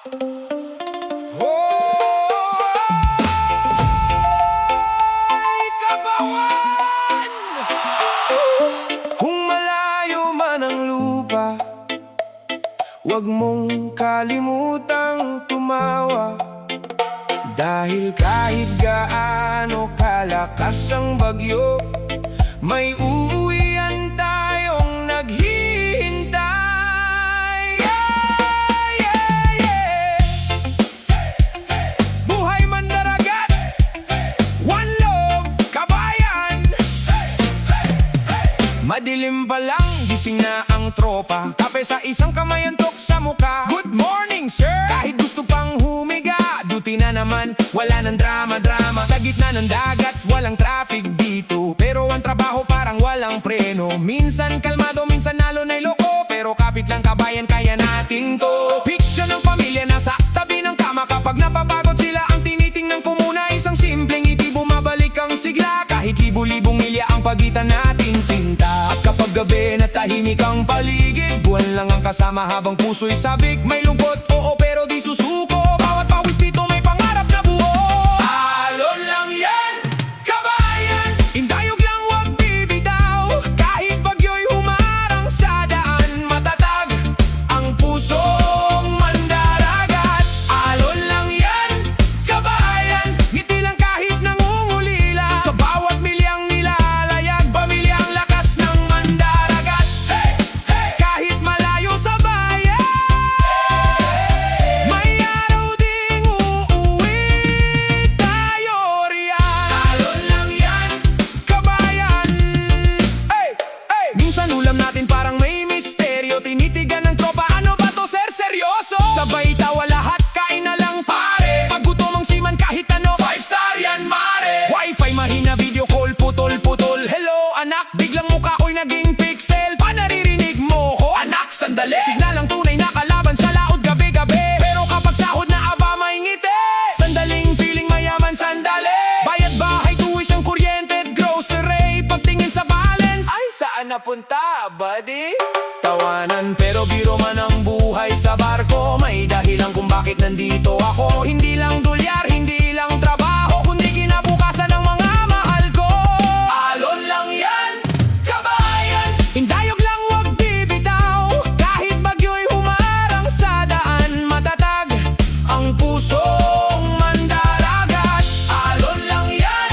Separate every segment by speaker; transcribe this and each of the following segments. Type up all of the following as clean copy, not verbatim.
Speaker 1: Hoy, kabawan! Kung malayo man ang lupa, huwag mong kalimutang tumawa. Dahil kahit gaano kalakas ang bagyo, may uuwian tayong naghihintay. Yeah, yeah, yeah. Buhay mandaragat, one love, kabayan. Madilim pa lang, gising na ang tropa. Kape sa isang kamay, antok sa muka. Good morning, sir! Kahit gusto pang humiga, duty na naman, wala nang drama-drama. Sa gitna ng dagat, walang traffic dito, pero ang trabaho parang walang preno. Minsan kalmado, minsan nalo na'y loko, pero kapit lang kabayan, kaya natin to. Picture ng pamilya nasa tabi ng kama. Kapag napapagod sila, ang tinitingnan ko muna isang simpleng ngiti, bumabalik ang sigla. Kahit libu-libong milya ang pagitan natin, sinta. At kapag gabi na tahimik ang paligid, buwan lang ang kasama habang puso'y sabik. May lungkot, oo, pero di susuko. Bawat pawis dito may pangarap na buo. Alon lang yan, kabayan. Indayog lang, wag bibitaw. Kahit bagyo'y humarang sa daan, matatag ang pusong mandaragat. Alon lang yan, kabayan. Ngiti lang kahit nangungulila. Sa bawat milyang nilalayag, pamilyang lakas ng mandaragat. Hey, hey! Kahit malayo sa bayan, may araw ding uuwi tayo riyan. Alon lang yan, kabayan. Hey, hey! Minsan ulam natin parang may misteryo. Tinitigan ng tropa, ano ba to, sir? Seryoso? Sabay tawa lahat, kain na lang pare. Pag gutom ang siman kahit ano, 5-star yan mare. Wi-Fi mahina, video call putol-putol. Hello anak, biglang mukha ko'y naging pixel. Pa naririnig mo ko? Anak, sandali. Signal ang tunay na kalaban sa laot gabi-gabi. Pero kapag sahod na aba may ngiti. Sandaling feeling mayaman, sandali. Bayad bahay, tuition, kuryente at grocery. Pagtingin sa balance, ay saan napunta, buddy? Tawanan pero biro man ang buhay sa barko. May dahilan kung bakit nandito ako. Hindi lang dolyar, hindi lang trabaho, kundi kinabukasan ng mga mahal ko. Alon lang yan, kabayan. Indayog lang, wag bibitaw. Kahit bagyo'y humarang sa daan, matatag ang pusong mandaragat. Alon lang yan,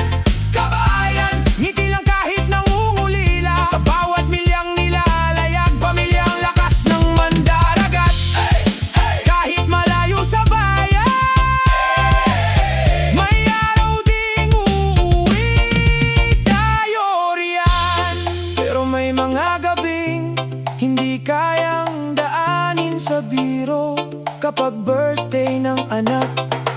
Speaker 1: kabayan. Ngiti lang kahit nangungulila. Sa bawat milyang nilalayag, pamilyang lakas ng mandaragat. Hey, hey! Kahit malayo sa bayan, may araw ding uuwi tayo riyan. Pero may mga gabing hindi kayang daanin sa biro. Kapag birthday ng anak,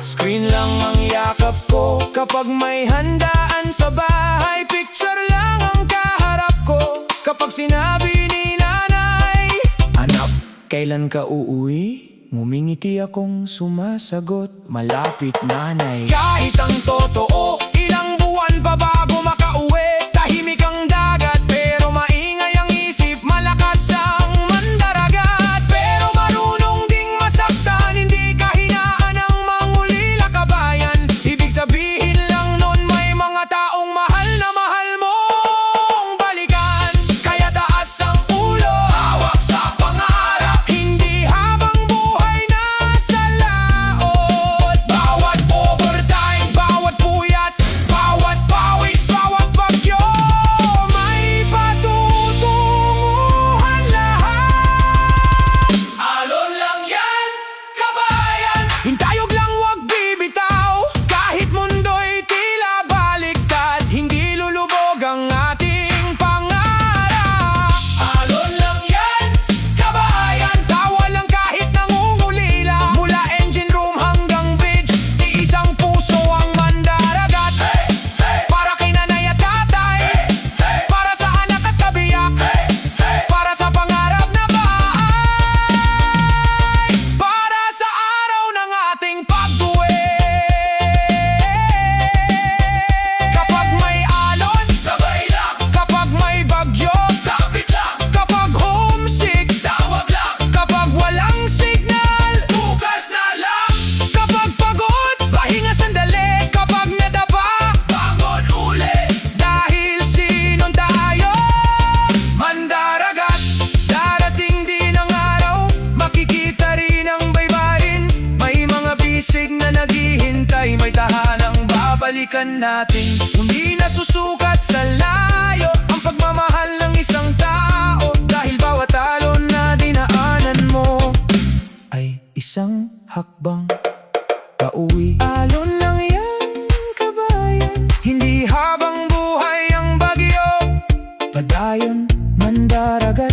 Speaker 1: screen lang ang yakap ko. Kapag may handaan sa bahay, picture lang ang kaharap ko. Kapag sinabi ni nanay, anak, kailan ka uuwi? Ngumingiti akong sumasagot, malapit nanay. Kahit ang totoo, ilang buwan pa bago makauwi. Tahimik ang dagat, pero maingay ang isip. Malakas ang mandaragat, pero marunong ding masaktan. Hindi kahinaan ang mangulila, kabayan. Ibig sabihin lang nun, may mga taong mahal na mahal mong balikan. Kaya taas ang ulo, hawak sa pangarap. Hindi habang buhay nasa laot. Bawat overtime, bawat puyat, bawat pawi balikan natin. Hindi nasusukat sa layo ang pagmamahal ng isang tao, dahil bawat alon na dinaanan mo ay isang hakbang pauwi. Alon lang yan, kabayan, hindi habang buhay ang bagyo. Padayon, mandaragat,